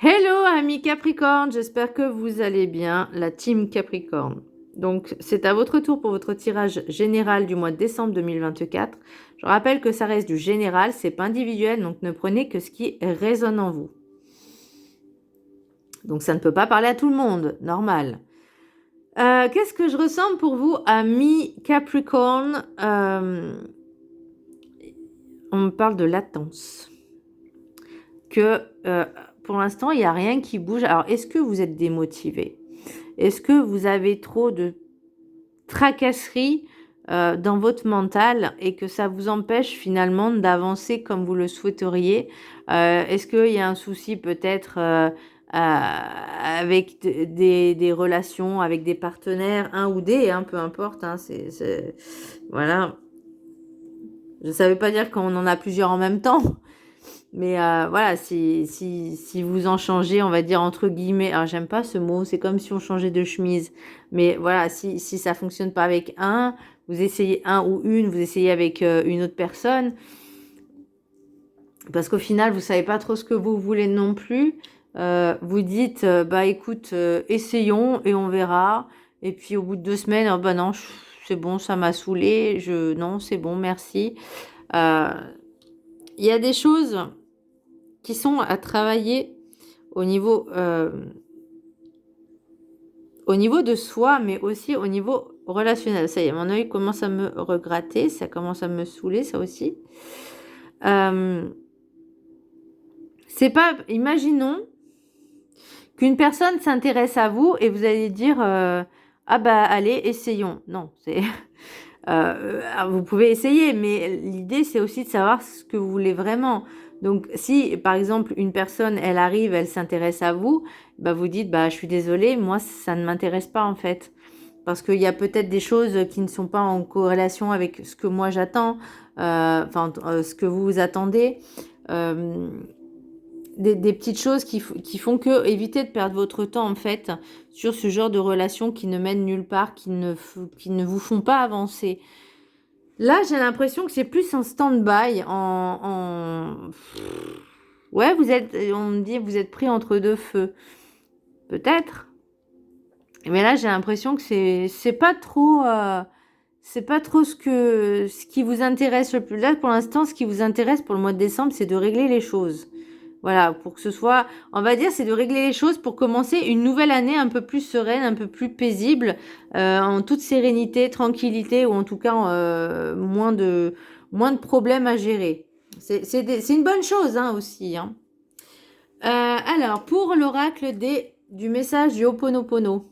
Hello amis Capricorne, j'espère que vous allez bien, la team Capricorne. Donc c'est à votre tour pour votre tirage général du mois de décembre 2024. Je rappelle que ça reste du général, c'est pas individuel, donc ne prenez que ce qui résonne en vous. Donc ça ne peut pas parler à tout le monde, normal. Qu'est-ce que je ressens pour vous, amis Capricorne? On me parle de latence. Que pour l'instant, il n'y a rien qui bouge. Alors, est-ce que vous êtes démotivé? Est-ce que vous avez trop de tracasseries dans votre mental et que ça vous empêche finalement d'avancer comme vous le souhaiteriez? Est-ce qu'il y a un souci peut-être avec des relations, avec des partenaires, un ou des, hein, peu importe, hein, voilà. Je ne savais pas dire qu'on en a plusieurs en même temps. Mais voilà, si vous en changez, on va dire entre guillemets, alors j'aime pas ce mot, c'est comme si on changeait de chemise. Mais voilà, si ça fonctionne pas avec un, vous essayez un ou une, vous essayez avec une autre personne. Parce qu'au final, vous savez pas trop ce que vous voulez non plus. Vous dites, bah écoute, essayons et on verra. Et puis au bout de 2 semaines, oh, bah non, c'est bon, ça m'a saoulé. Non, c'est bon, merci. Il y a des choses qui sont à travailler au niveau de soi, mais aussi au niveau relationnel. Ça y est, mon œil commence à me regratter, ça commence à me saouler, ça aussi. C'est pas, imaginons qu'une personne s'intéresse à vous et vous allez dire ah bah allez, essayons. Non, c'est vous pouvez essayer, mais l'idée c'est aussi de savoir ce que vous voulez vraiment. Donc si par exemple une personne elle arrive, elle s'intéresse à vous, bah vous dites bah je suis désolée, moi ça ne m'intéresse pas en fait, parce qu'il y a peut-être des choses qui ne sont pas en corrélation avec ce que moi j'attends, ce que vous attendez. Des petites choses qui font que éviter de perdre votre temps en fait sur ce genre de relations qui ne mènent nulle part, qui ne vous font pas avancer. Là, j'ai l'impression que c'est plus un stand-by. Ouais, on me dit, vous êtes pris entre deux feux. Peut-être. Mais là, j'ai l'impression que c'est pas trop, ce qui vous intéresse le plus. Là, pour l'instant, ce qui vous intéresse pour le mois de décembre, c'est de régler les choses. Voilà, pour que ce soit, on va dire, c'est de régler les choses pour commencer une nouvelle année un peu plus sereine, un peu plus paisible, en toute sérénité, tranquillité, ou en tout cas moins de problèmes à gérer. C'est une bonne chose hein, aussi. Hein. Alors, pour l'oracle du message du Ho'oponopono,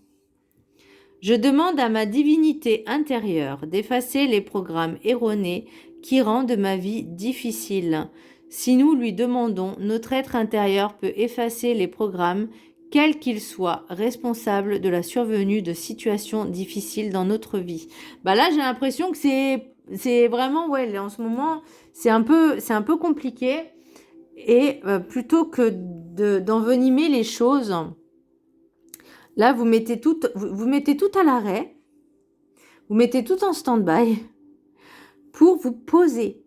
je demande à ma divinité intérieure d'effacer les programmes erronés qui rendent ma vie difficile. Si nous lui demandons, notre être intérieur peut effacer les programmes, quels qu'ils soient, responsables de la survenue de situations difficiles dans notre vie. Bah là, j'ai l'impression que c'est vraiment, ouais, en ce moment, c'est un peu compliqué. Et plutôt que d'envenimer les choses, là, vous mettez tout à l'arrêt, vous mettez tout en stand-by pour vous poser,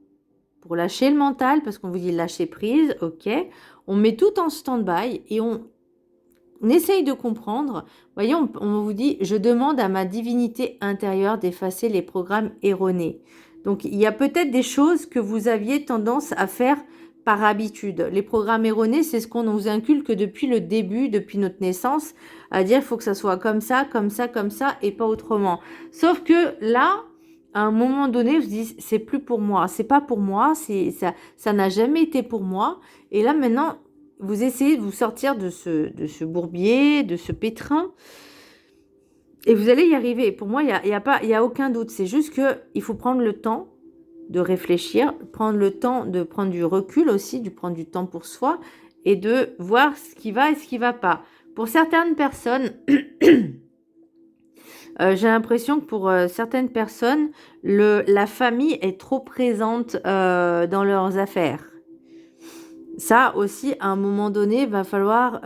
pour lâcher le mental, parce qu'on vous dit lâcher prise, ok. On met tout en stand-by et on essaye de comprendre. Voyez, on vous dit, je demande à ma divinité intérieure d'effacer les programmes erronés. Donc, il y a peut-être des choses que vous aviez tendance à faire par habitude. Les programmes erronés, c'est ce qu'on nous inculque depuis le début, depuis notre naissance, à dire il faut que ça soit comme ça, comme ça, comme ça, et pas autrement. Sauf que là, à un moment donné, vous dites c'est plus pour moi, c'est pas pour moi, ça n'a jamais été pour moi. Et là maintenant, vous essayez de vous sortir de ce bourbier, de ce pétrin, et vous allez y arriver. Pour moi, il y a aucun doute. C'est juste que il faut prendre le temps de réfléchir, prendre le temps de prendre du recul aussi, de prendre du temps pour soi et de voir ce qui va et ce qui va pas. Pour certaines personnes, j'ai l'impression que pour certaines personnes, la famille est trop présente dans leurs affaires. Ça aussi, à un moment donné, va falloir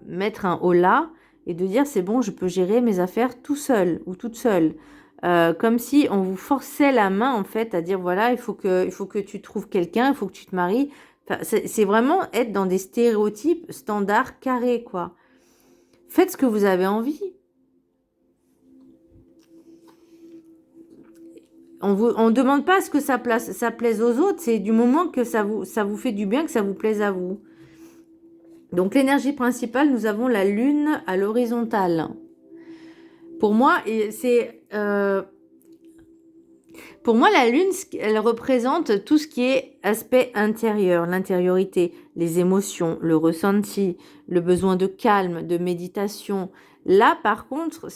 mettre un holà et de dire c'est bon, je peux gérer mes affaires tout seul ou toute seule. Comme si on vous forçait la main en fait à dire voilà, il faut que tu trouves quelqu'un, il faut que tu te maries. Enfin, c'est vraiment être dans des stéréotypes standards carrés, quoi. Faites ce que vous avez envie. On demande pas à ce que ça plaise aux autres. C'est du moment que ça vous fait du bien, que ça vous plaise à vous. Donc, l'énergie principale, nous avons la lune à l'horizontale. Pour moi, pour moi, la lune, elle représente tout ce qui est aspect intérieur, l'intériorité, les émotions, le ressenti, le besoin de calme, de méditation. Là, par contre,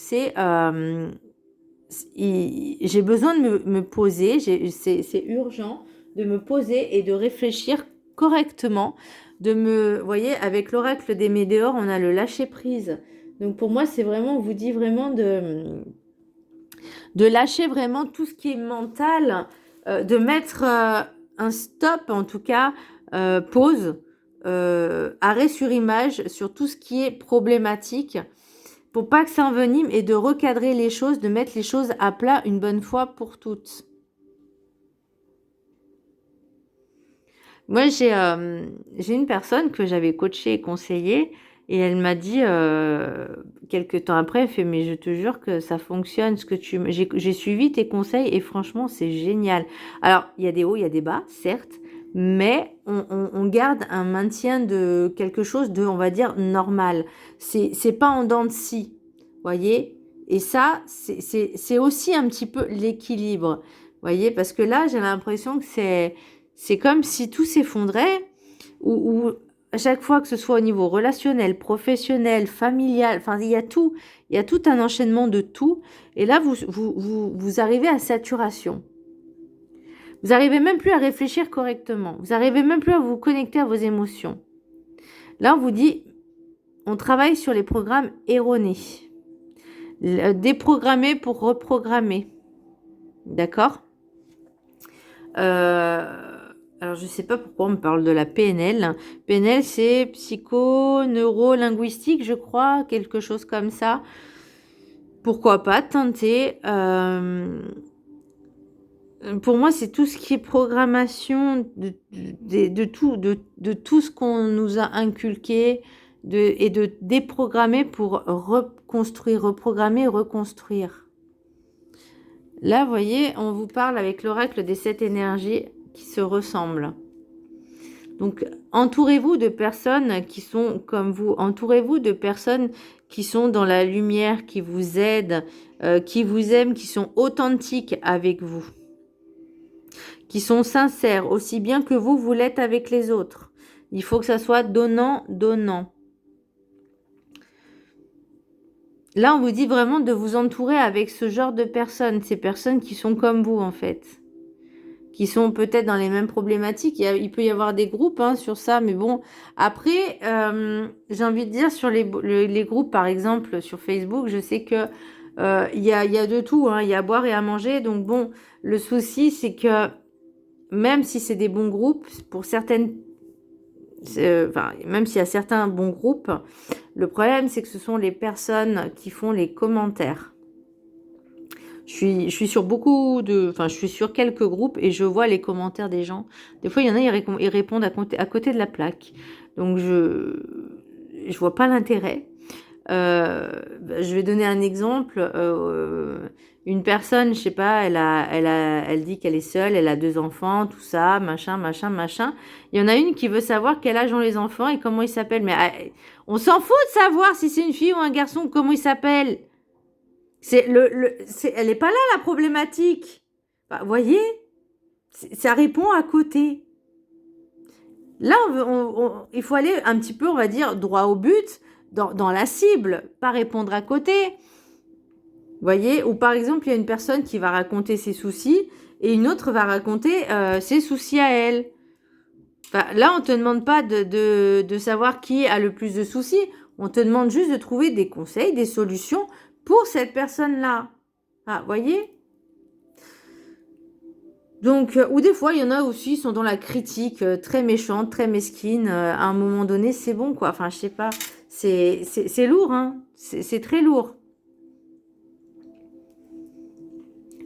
j'ai besoin de me poser, c'est urgent de me poser et de réfléchir correctement, vous voyez, avec l'oracle des météores, on a le lâcher prise. Donc pour moi, c'est vraiment, on vous dit vraiment de lâcher vraiment tout ce qui est mental, de mettre un stop, en tout cas, pause, arrêt sur image sur tout ce qui est problématique, pour pas que ça envenime, et de recadrer les choses, de mettre les choses à plat une bonne fois pour toutes. Moi, j'ai une personne que j'avais coachée et conseillée, et elle m'a dit, quelques temps après, elle fait, mais je te jure que ça fonctionne, j'ai suivi tes conseils, et franchement, c'est génial. Alors, il y a des hauts, il y a des bas, certes, mais on garde un maintien de quelque chose de, on va dire, normal. C'est pas en dents de scie, voyez? Et ça, c'est aussi un petit peu l'équilibre, voyez? Parce que là, j'ai l'impression que c'est comme si tout s'effondrait, ou à chaque fois, que ce soit au niveau relationnel, professionnel, familial, enfin, il y a tout un enchaînement de tout, et là, vous arrivez à saturation. Vous n'arrivez même plus à réfléchir correctement. Vous n'arrivez même plus à vous connecter à vos émotions. Là, on vous dit, on travaille sur les programmes erronés. Déprogrammer pour reprogrammer. D'accord ? Alors, je ne sais pas pourquoi on me parle de la PNL. PNL, c'est psycho-neuro-linguistique, je crois, quelque chose comme ça. Pourquoi pas tenter pour moi, c'est tout ce qui est programmation de tout ce qu'on nous a inculqué, et de déprogrammer pour reconstruire, reprogrammer, reconstruire. Là, vous voyez, on vous parle avec l'oracle des 7 énergies qui se ressemblent. Donc, entourez-vous de personnes qui sont comme vous. Entourez-vous de personnes qui sont dans la lumière, qui vous aident, qui vous aiment, qui sont authentiques avec vous, qui sont sincères, aussi bien que vous l'êtes avec les autres. Il faut que ça soit donnant-donnant. Là, on vous dit vraiment de vous entourer avec ce genre de personnes, ces personnes qui sont comme vous, en fait, qui sont peut-être dans les mêmes problématiques. Il peut y avoir des groupes sur ça, mais bon, après, j'ai envie de dire, sur les groupes, par exemple, sur Facebook, je sais que il y a de tout, il y a à boire et à manger, donc bon, le souci, c'est que même si c'est des bons groupes, pour certaines, même s'il y a certains bons groupes, le problème, c'est que ce sont les personnes qui font les commentaires. Je suis sur je suis sur quelques groupes et je vois les commentaires des gens. Des fois, il y en a, ils répondent à côté de la plaque. Donc, je vois pas l'intérêt. Je vais donner un exemple. Une personne, je sais pas, elle dit qu'elle est seule, elle a 2 enfants, tout ça, machin. Il y en a une qui veut savoir quel âge ont les enfants et comment ils s'appellent. Mais on s'en fout de savoir si c'est une fille ou un garçon, comment ils s'appellent. Elle n'est pas là, la problématique. Vous voyez, ça répond à côté. Là, il faut aller un petit peu, on va dire, droit au but, dans la cible, pas répondre à côté. Vous voyez, ou par exemple, il y a une personne qui va raconter ses soucis et une autre va raconter ses soucis à elle. Là, on ne te demande pas de savoir qui a le plus de soucis. On te demande juste de trouver des conseils, des solutions pour cette personne-là. Vous voyez ? Donc, ou des fois, il y en a aussi, ils sont dans la critique, très méchante, très mesquine. À un moment donné, c'est bon, quoi. Enfin, je sais pas. C'est lourd, hein. C'est très lourd.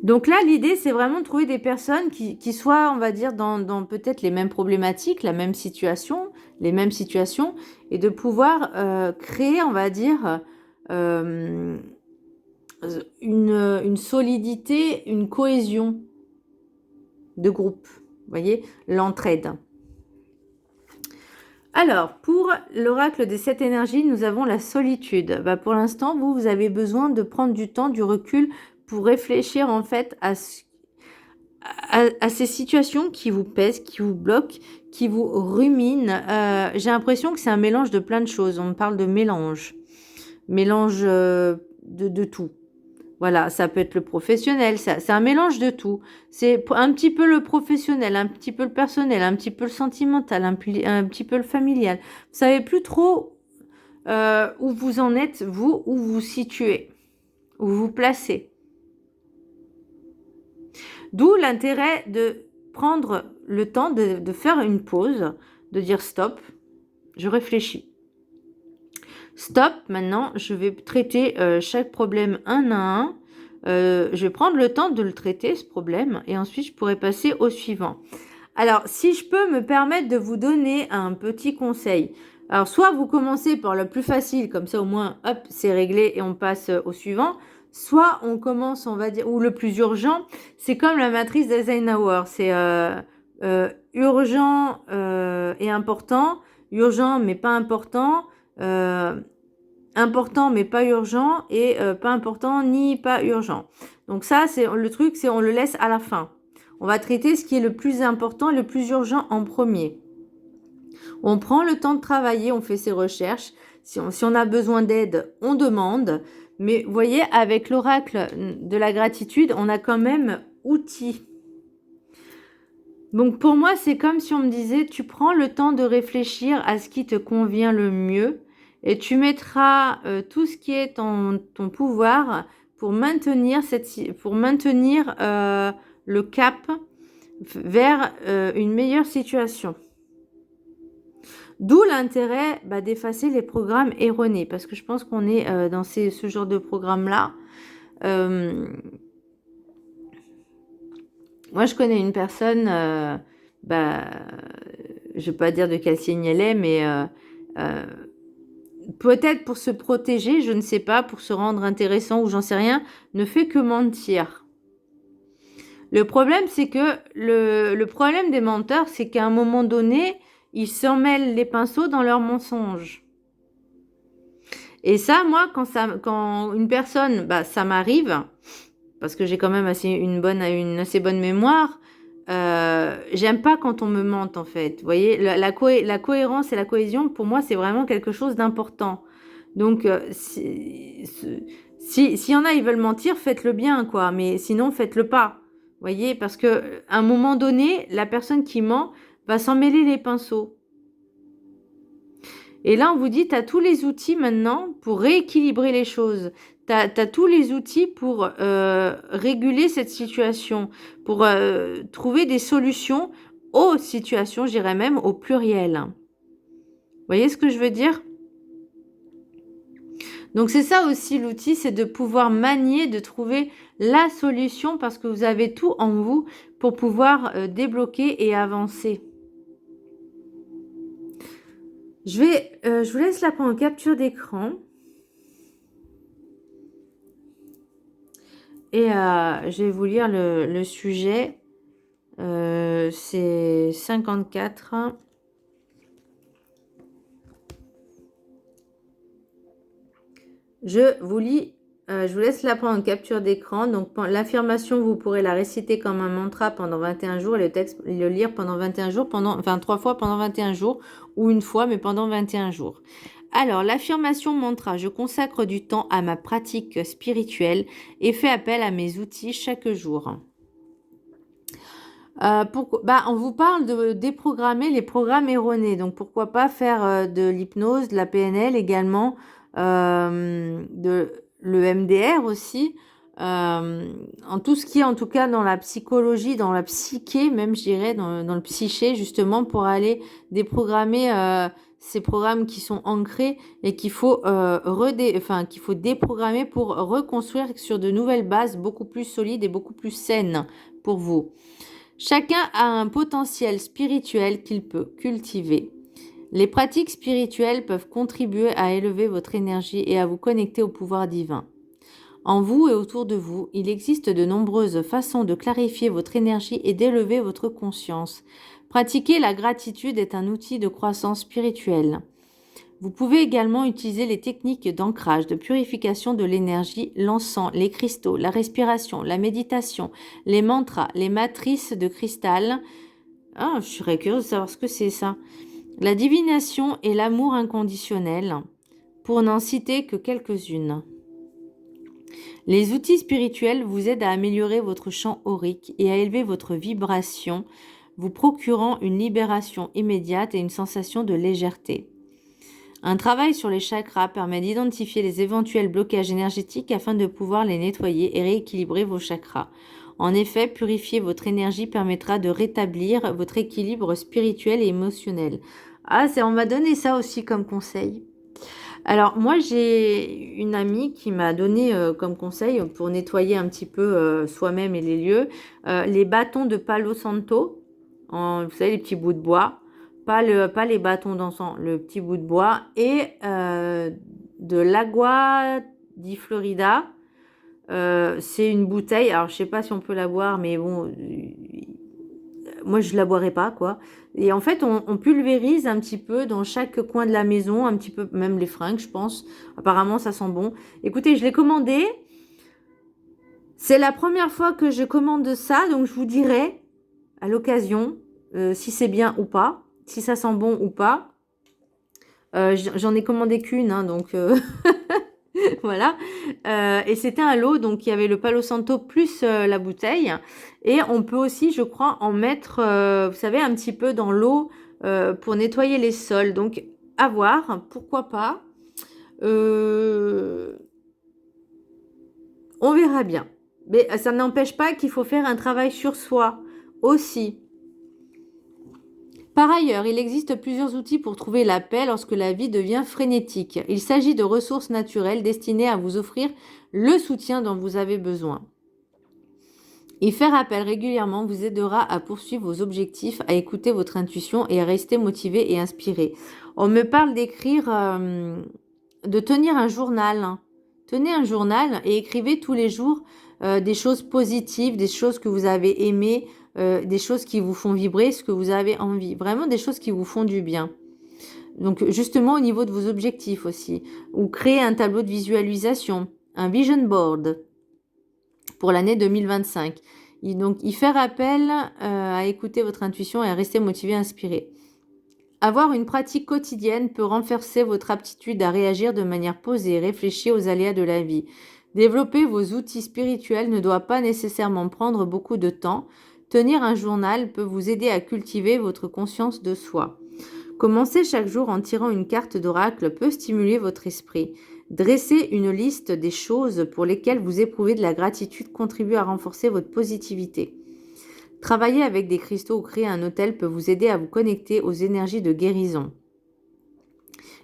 Donc là, l'idée, c'est vraiment de trouver des personnes qui soient, on va dire, dans peut-être les mêmes problématiques, la même situation, les mêmes situations, et de pouvoir créer, on va dire, une solidité, une cohésion de groupe. Vous voyez, l'entraide. Alors, pour l'oracle des 7 énergies, nous avons la solitude. Bah, pour l'instant, vous avez besoin de prendre du temps, du recul pour réfléchir en fait à ces situations qui vous pèsent, qui vous bloquent, qui vous ruminent. J'ai l'impression que c'est un mélange de plein de choses. On parle de mélange. Mélange de tout. Voilà, ça peut être le professionnel, c'est un mélange de tout. C'est un petit peu le professionnel, un petit peu le personnel, un petit peu le sentimental, un petit peu le familial. Vous savez plus trop où vous en êtes, vous, où vous vous situez, où vous vous placez. D'où l'intérêt de prendre le temps de faire une pause, de dire stop, je réfléchis. Stop, maintenant, je vais traiter chaque problème un à un. Je vais prendre le temps de le traiter, ce problème, et ensuite, je pourrai passer au suivant. Alors, si je peux me permettre de vous donner un petit conseil. Alors, soit vous commencez par le plus facile, comme ça, au moins, hop, c'est réglé et on passe au suivant. Soit on commence, on va dire, ou le plus urgent, c'est comme la matrice d'Eisenhower. C'est urgent et important, urgent mais pas important, important mais pas urgent et pas important ni pas urgent. Donc ça, c'est le truc, c'est on le laisse à la fin. On va traiter ce qui est le plus important et le plus urgent en premier. On prend le temps de travailler, on fait ses recherches. Si on a besoin d'aide, on demande. Mais vous voyez, avec l'oracle de la gratitude, on a quand même outils. Donc pour moi, c'est comme si on me disait, tu prends le temps de réfléchir à ce qui te convient le mieux et tu mettras tout ce qui est en ton pouvoir pour maintenir, le cap vers une meilleure situation. D'où l'intérêt d'effacer les programmes erronés, parce que je pense qu'on est dans ce genre de programme-là. Moi, je connais une personne, je ne vais pas dire de quel signe elle est, mais peut-être pour se protéger, je ne sais pas, pour se rendre intéressant ou j'en sais rien, ne fait que mentir. Le problème, c'est que le problème des menteurs, c'est qu'à un moment donné, ils s'en mêlent les pinceaux dans leurs mensonges. Et ça, moi, quand une personne, ça m'arrive, parce que j'ai quand même une assez bonne mémoire, j'aime pas quand on me mente, en fait. Vous voyez, la cohérence et la cohésion, pour moi, c'est vraiment quelque chose d'important. Donc, s'il y en a, ils veulent mentir, faites-le bien, quoi. Mais sinon, faites-le pas. Vous voyez, parce que à un moment donné, la personne qui ment va s'en mêler les pinceaux. Et là, on vous dit, tu as tous les outils maintenant pour rééquilibrer les choses. Tu as tous les outils pour réguler cette situation, pour trouver des solutions aux situations, je dirais même au pluriel. Vous voyez ce que je veux dire? Donc, c'est ça aussi l'outil, c'est de pouvoir manier, de trouver la solution parce que vous avez tout en vous pour pouvoir débloquer et avancer. Je vous laisse là prendre une capture d'écran. Et je vais vous lire le sujet. C'est 54. Je vous lis, je vous laisse là prendre une capture d'écran. Donc l'affirmation, vous pourrez la réciter comme un mantra pendant 21 jours et le texte, le lire pendant 21 jours, 3 fois pendant 21 jours ou une fois, mais pendant 21 jours. Alors, l'affirmation mantra, je consacre du temps à ma pratique spirituelle et fais appel à mes outils chaque jour. On vous parle de déprogrammer les programmes erronés. Donc, pourquoi pas faire de l'hypnose, de la PNL également, de l'EMDR aussi, en tout ce qui est en tout cas dans la psychologie, dans la psyché même, je dirais, dans le psyché, justement, pour aller déprogrammer ces programmes qui sont ancrés et qu'il faut, qu'il faut déprogrammer pour reconstruire sur de nouvelles bases beaucoup plus solides et beaucoup plus saines pour vous. Chacun a un potentiel spirituel qu'il peut cultiver. Les pratiques spirituelles peuvent contribuer à élever votre énergie et à vous connecter au pouvoir divin. En vous et autour de vous, il existe de nombreuses façons de clarifier votre énergie et d'élever votre conscience. Pratiquer la gratitude est un outil de croissance spirituelle. Vous pouvez également utiliser les techniques d'ancrage, de purification de l'énergie, l'encens, les cristaux, la respiration, la méditation, les mantras, les matrices de cristal. Ah, je serais curieuse de savoir ce que c'est ça. La divination et l'amour inconditionnel, pour n'en citer que quelques-unes. Les outils spirituels vous aident à améliorer votre champ aurique et à élever votre vibration, vous procurant une libération immédiate et une sensation de légèreté. Un travail sur les chakras permet d'identifier les éventuels blocages énergétiques afin de pouvoir les nettoyer et rééquilibrer vos chakras. En effet, purifier votre énergie permettra de rétablir votre équilibre spirituel et émotionnel. Ah, on m'a donné ça aussi comme conseil. Alors, moi, j'ai une amie qui m'a donné comme conseil pour nettoyer un petit peu soi-même et les lieux, les bâtons de Palo Santo, vous savez, les petits bouts de bois, pas les bâtons d'encens, le petit bout de bois, et de l'agua di Florida. C'est une bouteille, alors je sais pas si on peut la boire, mais bon, moi je la boirais pas, quoi. Et en fait, on pulvérise un petit peu dans chaque coin de la maison, un petit peu, même les fringues, je pense. Apparemment, ça sent bon. Écoutez, je l'ai commandé. C'est la première fois que je commande ça, donc je vous dirai à l'occasion si c'est bien ou pas, si ça sent bon ou pas. J'en ai commandé qu'une, hein, donc voilà. Et c'était un lot, donc il y avait le Palo Santo plus la bouteille. Et on peut aussi, je crois, en mettre, vous savez, un petit peu dans l'eau pour nettoyer les sols. Donc, à voir, pourquoi pas. On verra bien. Mais ça n'empêche pas qu'il faut faire un travail sur soi aussi. Par ailleurs, il existe plusieurs outils pour trouver la paix lorsque la vie devient frénétique. Il s'agit de ressources naturelles destinées à vous offrir le soutien dont vous avez besoin. Y faire appel régulièrement vous aidera à poursuivre vos objectifs, à écouter votre intuition et à rester motivé et inspiré. On me parle d'écrire, de tenir un journal. Tenez un journal et écrivez tous les jours des choses positives, des choses que vous avez aimées, des choses qui vous font vibrer, ce que vous avez envie. Vraiment des choses qui vous font du bien. Donc justement au niveau de vos objectifs aussi. Ou créer un tableau de visualisation, un vision board pour l'année 2025. Donc y faire appel à écouter votre intuition et à rester motivé, inspiré. Avoir une pratique quotidienne peut renforcer votre aptitude à réagir de manière posée et réfléchie aux aléas de la vie. Développer vos outils spirituels ne doit pas nécessairement prendre beaucoup de temps. Tenir un journal peut vous aider à cultiver votre conscience de soi. Commencer chaque jour en tirant une carte d'oracle peut stimuler votre esprit. Dresser une liste des choses pour lesquelles vous éprouvez de la gratitude contribue à renforcer votre positivité. Travailler avec des cristaux ou créer un hôtel peut vous aider à vous connecter aux énergies de guérison.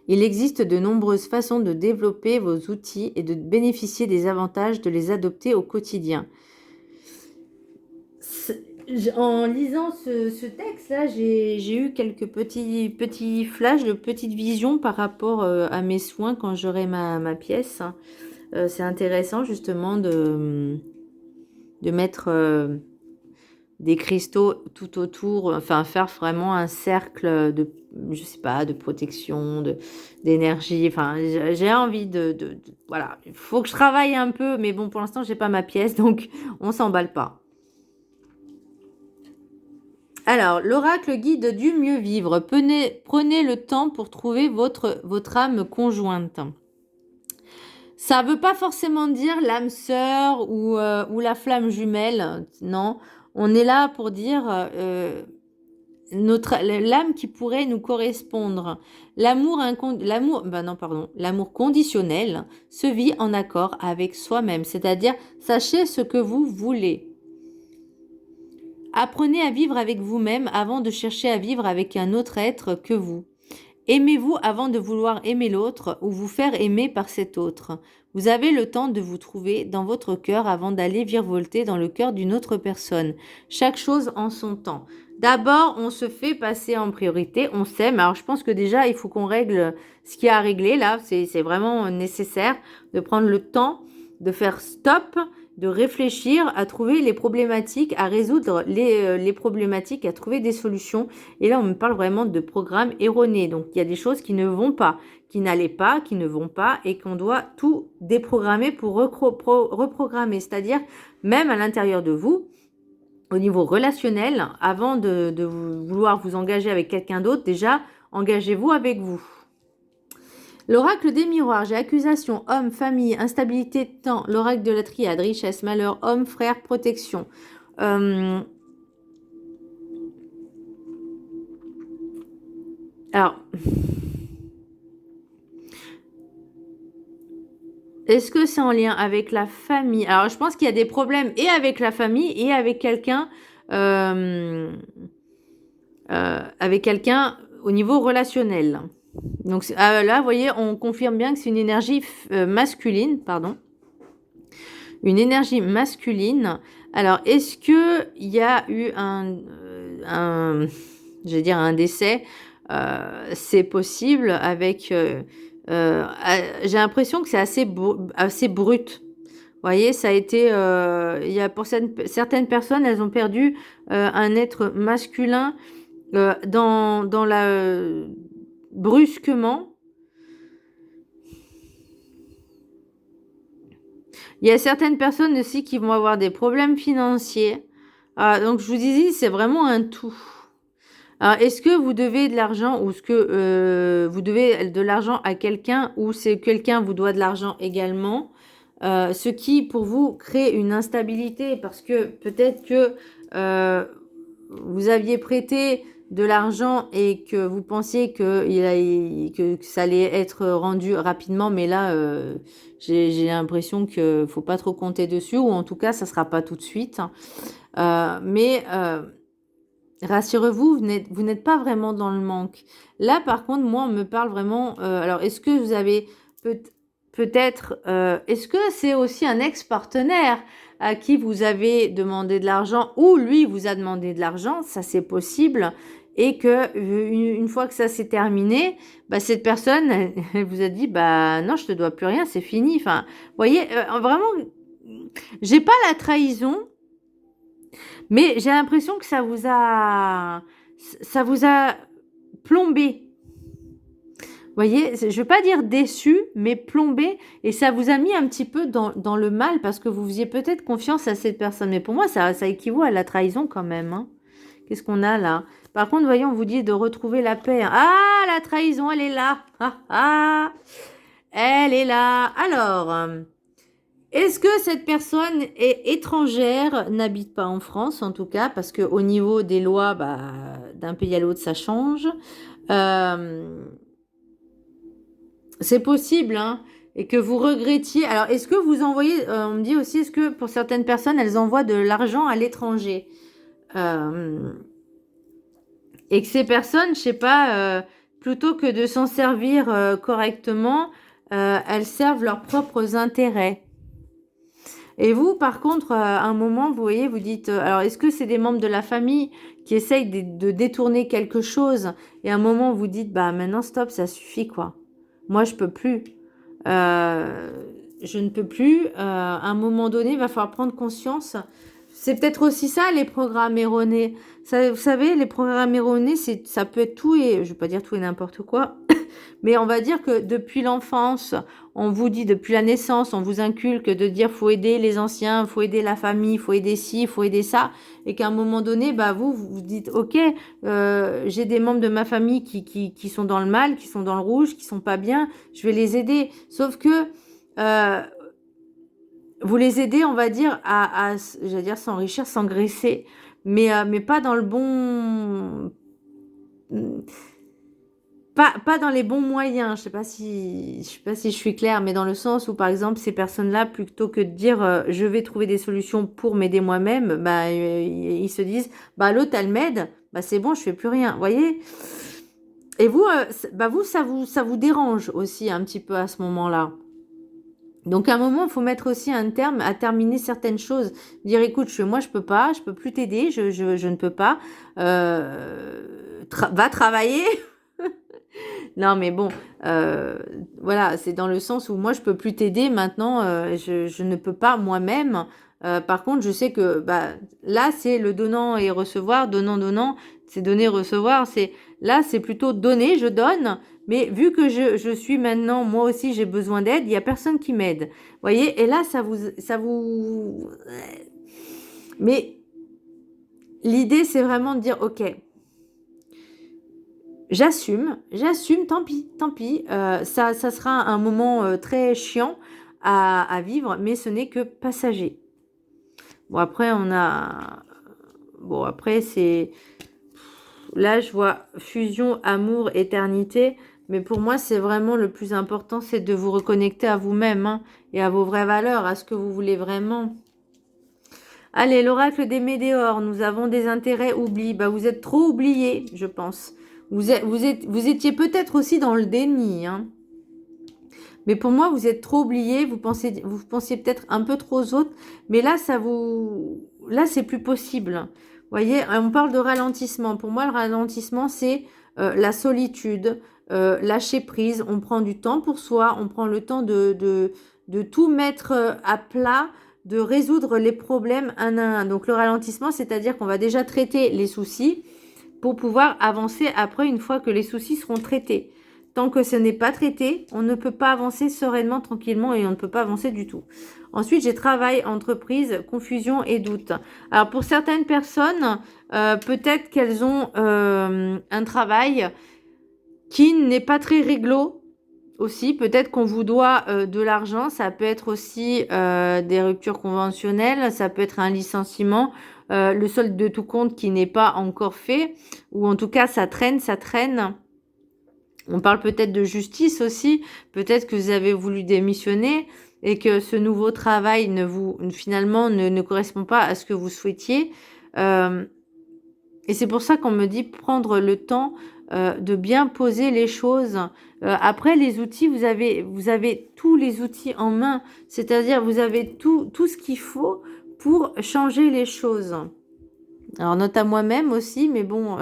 Il existe de nombreuses façons de développer vos outils et de bénéficier des avantages de les adopter au quotidien. En lisant ce texte-là, j'ai eu quelques petits flashs de petites visions par rapport à mes soins quand j'aurai ma pièce. C'est intéressant justement de mettre des cristaux tout autour, enfin faire vraiment un cercle de, je sais pas, de protection, d'énergie. Enfin, j'ai envie voilà, il faut que je travaille un peu, mais bon, pour l'instant, j'ai pas ma pièce, donc on s'emballe pas. Alors, l'oracle guide du mieux vivre. Prenez le temps pour trouver votre âme conjointe. Ça ne veut pas forcément dire l'âme sœur ou la flamme jumelle. Non, on est là pour dire l'âme qui pourrait nous correspondre. L'amour conditionnel se vit en accord avec soi-même. C'est-à-dire, sachez ce que vous voulez. Apprenez à vivre avec vous-même avant de chercher à vivre avec un autre être que vous. Aimez-vous avant de vouloir aimer l'autre ou vous faire aimer par cet autre. Vous avez le temps de vous trouver dans votre cœur avant d'aller virevolter dans le cœur d'une autre personne. Chaque chose en son temps. D'abord, on se fait passer en priorité, on s'aime. Alors, je pense que déjà, il faut qu'on règle ce qu'il y a à régler là. C'est vraiment nécessaire de prendre le temps de faire stop, de réfléchir à trouver les problématiques, à résoudre les problématiques, à trouver des solutions. Et là, on me parle vraiment de programmes erronés. Donc, il y a des choses qui ne vont pas, qui n'allaient pas, qui ne vont pas, et qu'on doit tout déprogrammer pour reprogrammer. C'est-à-dire, même à l'intérieur de vous, au niveau relationnel, avant de vouloir vous engager avec quelqu'un d'autre, déjà, engagez-vous avec vous. L'oracle des miroirs, j'ai accusation, homme, famille, instabilité, temps. L'oracle de la triade, richesse, malheur, homme, frère, protection. Alors, est-ce que c'est en lien avec la famille? Alors, je pense qu'il y a des problèmes et avec la famille et avec quelqu'un au niveau relationnel. Donc là, vous voyez, on confirme bien que c'est une énergie masculine, pardon. Une énergie masculine. Alors, est-ce qu'il y a eu je vais dire un décès? C'est possible avec... j'ai l'impression que c'est assez brut. Vous voyez, ça a été... il y a pour certaines personnes, elles ont perdu un être masculin dans la... brusquement. Il y a certaines personnes aussi qui vont avoir des problèmes financiers. Donc, je vous dis, c'est vraiment un tout. Alors, est-ce que vous devez de l'argent ou est-ce que vous devez de l'argent à quelqu'un ou c'est quelqu'un vous doit de l'argent également? Ce qui, pour vous, crée une instabilité parce que peut-être que vous aviez prêté de l'argent et que vous pensiez que ça allait être rendu rapidement, mais là, j'ai l'impression qu'il ne faut pas trop compter dessus, ou en tout cas, ça ne sera pas tout de suite. Mais rassurez-vous, vous n'êtes pas vraiment dans le manque. Là, par contre, moi, on me parle vraiment... alors, est-ce que vous avez peut-être... est-ce que c'est aussi un ex-partenaire à qui vous avez demandé de l'argent ou lui vous a demandé de l'argent? Ça, c'est possible. Et que une fois que ça s'est terminé, bah, cette personne, elle vous a dit, bah non, je te dois plus rien, c'est fini. Enfin, vous voyez, vraiment, j'ai pas la trahison, mais j'ai l'impression que ça vous a plombé. Vous voyez, je ne veux pas dire déçu, mais plombé, et ça vous a mis un petit peu dans le mal parce que vous faisiez peut-être confiance à cette personne. Mais pour moi, ça équivaut à la trahison quand même. Hein. Qu'est-ce qu'on a là? Par contre, voyons, on vous dit de retrouver la paix. Ah, la trahison, elle est là. Ah, ah, elle est là. Alors, est-ce que cette personne est étrangère, n'habite pas en France en tout cas, parce qu'au niveau des lois, bah, d'un pays à l'autre, ça change. C'est possible, hein, et que vous regrettiez. Alors, est-ce que vous envoyez, on me dit aussi, est-ce que pour certaines personnes, elles envoient de l'argent à l'étranger et que ces personnes, je sais pas, plutôt que de s'en servir correctement, elles servent leurs propres intérêts. Et vous, par contre, à un moment, vous voyez, vous dites, alors est-ce que c'est des membres de la famille qui essayent de détourner quelque chose et à un moment, vous dites, bah maintenant, stop, ça suffit, quoi. Moi, je peux plus. Je ne peux plus. À un moment donné, il va falloir prendre conscience. C'est peut-être aussi ça, les programmes erronés. Ça, vous savez, les programmes erronés, ça peut être tout et... Je ne vais pas dire tout et n'importe quoi. Mais on va dire que depuis l'enfance, on vous dit, depuis la naissance, on vous inculque de dire faut aider les anciens, faut aider la famille, faut aider ci, faut aider ça. Et qu'à un moment donné, bah vous dites, ok, j'ai des membres de ma famille qui sont dans le mal, qui sont dans le rouge, qui sont pas bien, je vais les aider. Sauf que vous les aidez, on va dire, j'allais dire s'enrichir, s'engraisser, mais pas dans le bon... Pas dans les bons moyens, je sais pas si je suis claire, mais dans le sens où, par exemple, ces personnes-là, plutôt que de dire je vais trouver des solutions pour m'aider moi-même, bah, ils se disent bah l'autre, elle m'aide, bah c'est bon, je fais plus rien, vous voyez. Et vous, ça vous dérange aussi un petit peu à ce moment-là. Donc à un moment, il faut mettre aussi un terme à terminer certaines choses. Dire, écoute, moi je peux plus t'aider, je ne peux pas. Va travailler. Non, mais bon, voilà, c'est dans le sens où moi je peux plus t'aider maintenant, je ne peux pas moi-même. Par contre, je sais que là, c'est le donnant et recevoir, donnant, c'est donner, recevoir. Là, c'est plutôt donner, je donne. Mais vu que je suis maintenant, moi aussi, j'ai besoin d'aide, il y a personne qui m'aide. Voyez, et là, ça vous. Mais l'idée, c'est vraiment de dire, ok, j'assume, tant pis. Ça sera un moment très chiant à vivre, mais ce n'est que passager. Bon, après, c'est. Là, je vois fusion, amour, éternité. Mais pour moi, c'est vraiment le plus important, c'est de vous reconnecter à vous-même, hein, et à vos vraies valeurs, à ce que vous voulez vraiment. Allez, l'oracle des météores. Nous avons des intérêts oubliés. Vous êtes trop oubliés, je pense. Vous étiez peut-être aussi dans le déni, hein. Mais pour moi, vous êtes trop oubliés. Vous pensiez peut-être un peu trop aux autres. Mais là, là, c'est plus possible. Vous voyez, on parle de ralentissement. Pour moi, le ralentissement, c'est la solitude, lâcher prise. On prend du temps pour soi. On prend le temps de tout mettre à plat, de résoudre les problèmes un à un. Donc, le ralentissement, c'est-à-dire qu'on va déjà traiter les soucis pour pouvoir avancer après une fois que les soucis seront traités. Tant que ce n'est pas traité, on ne peut pas avancer sereinement, tranquillement, et on ne peut pas avancer du tout. Ensuite, j'ai travail, entreprise, confusion et doute. Alors, pour certaines personnes, peut-être qu'elles ont un travail qui n'est pas très réglo aussi. Peut-être qu'on vous doit de l'argent. Ça peut être aussi des ruptures conventionnelles. Ça peut être un licenciement. Le solde de tout compte qui n'est pas encore fait. Ou en tout cas, ça traîne. On parle peut-être de justice aussi. Peut-être que vous avez voulu démissionner et que ce nouveau travail finalement ne correspond pas à ce que vous souhaitiez. Et c'est pour ça qu'on me dit prendre le temps de bien poser les choses. Après, les outils, vous avez tous les outils en main. C'est-à-dire, vous avez tout ce qu'il faut pour changer les choses. Alors, note à moi-même aussi, mais bon...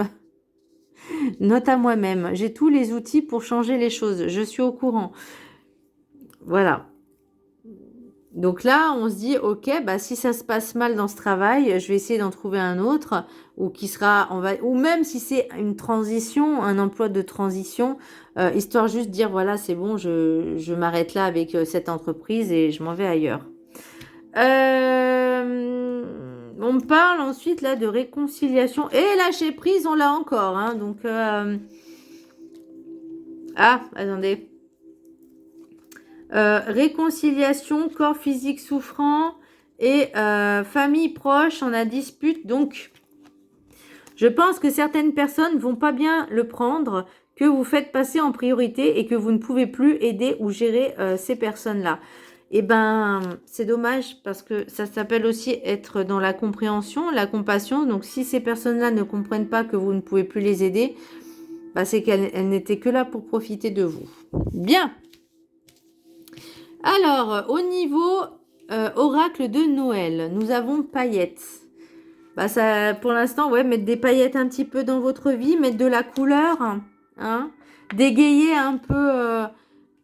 Note à moi-même. J'ai tous les outils pour changer les choses. Je suis au courant. Voilà. Donc là, on se dit, ok, si ça se passe mal dans ce travail, je vais essayer d'en trouver un autre, ou ou même si c'est une transition, un emploi de transition, histoire juste de dire, voilà, c'est bon, je m'arrête là avec cette entreprise et je m'en vais ailleurs. On parle ensuite là de réconciliation et lâcher prise, on l'a encore, hein, donc attendez. Réconciliation, corps physique souffrant et famille proche en a dispute. Donc, je pense que certaines personnes vont pas bien le prendre, que vous faites passer en priorité et que vous ne pouvez plus aider ou gérer ces personnes-là. Eh ben, c'est dommage parce que ça s'appelle aussi être dans la compréhension, la compassion. Donc, si ces personnes-là ne comprennent pas que vous ne pouvez plus les aider, c'est qu'elles n'étaient que là pour profiter de vous. Bien. Alors, au niveau oracle de Noël, nous avons paillettes. Ça, pour l'instant, ouais, mettre des paillettes un petit peu dans votre vie, mettre de la couleur, hein, dégayer un peu,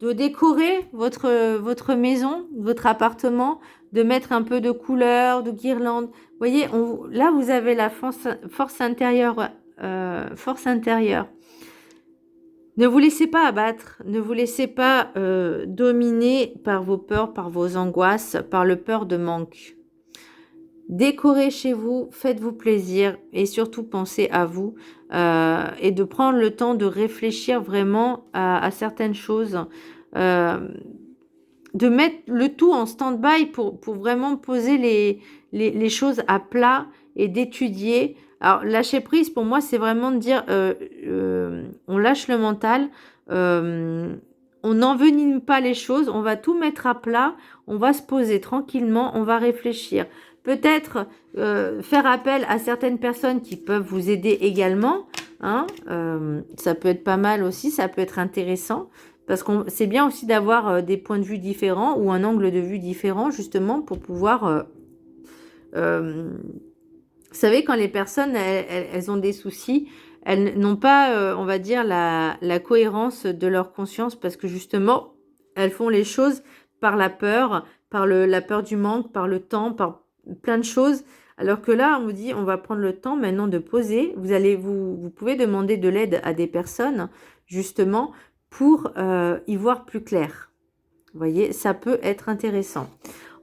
de décorer votre maison, votre appartement, de mettre un peu de couleur, de guirlande. Vous voyez, là, vous avez la force intérieure. Ne vous laissez pas abattre, ne vous laissez pas dominer par vos peurs, par vos angoisses, par le peur de manque. Décorez chez vous, faites-vous plaisir et surtout pensez à vous et de prendre le temps de réfléchir vraiment à certaines choses, de mettre le tout en stand-by pour vraiment poser les choses à plat et d'étudier. Alors, lâcher prise, pour moi, c'est vraiment de dire, on lâche le mental, on n'envenime pas les choses, on va tout mettre à plat, on va se poser tranquillement, on va réfléchir. Peut-être faire appel à certaines personnes qui peuvent vous aider également, hein. Ça peut être pas mal aussi, ça peut être intéressant. Parce que c'est bien aussi d'avoir des points de vue différents ou un angle de vue différent, justement, pour pouvoir... vous savez, quand les personnes, elles ont des soucis, elles n'ont pas, on va dire, la cohérence de leur conscience parce que justement, elles font les choses par la peur, par la peur du manque, par le temps, par plein de choses. Alors que là, on vous dit, on va prendre le temps maintenant de poser. Vous pouvez demander de l'aide à des personnes, justement, pour y voir plus clair. Vous voyez, ça peut être intéressant.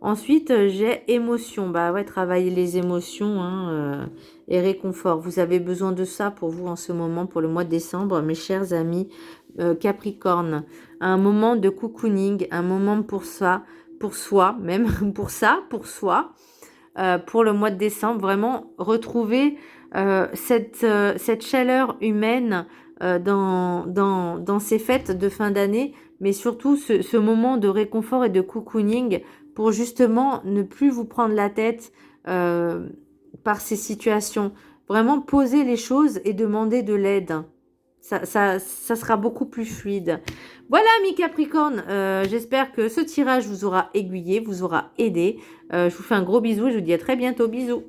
Ensuite, j'ai émotion. Bah ouais, travailler les émotions hein, et réconfort. Vous avez besoin de ça pour vous en ce moment, pour le mois de décembre, mes chers amis Capricorne. Un moment de cocooning, un moment pour ça, pour soi, même pour ça, pour soi, pour le mois de décembre. Vraiment retrouver cette chaleur humaine dans ces fêtes de fin d'année, mais surtout ce moment de réconfort et de cocooning pour justement ne plus vous prendre la tête par ces situations. Vraiment poser les choses et demander de l'aide. Ça sera beaucoup plus fluide. Voilà, mes Capricornes, j'espère que ce tirage vous aura aiguillé, vous aura aidé. Je vous fais un gros bisou et je vous dis à très bientôt. Bisous.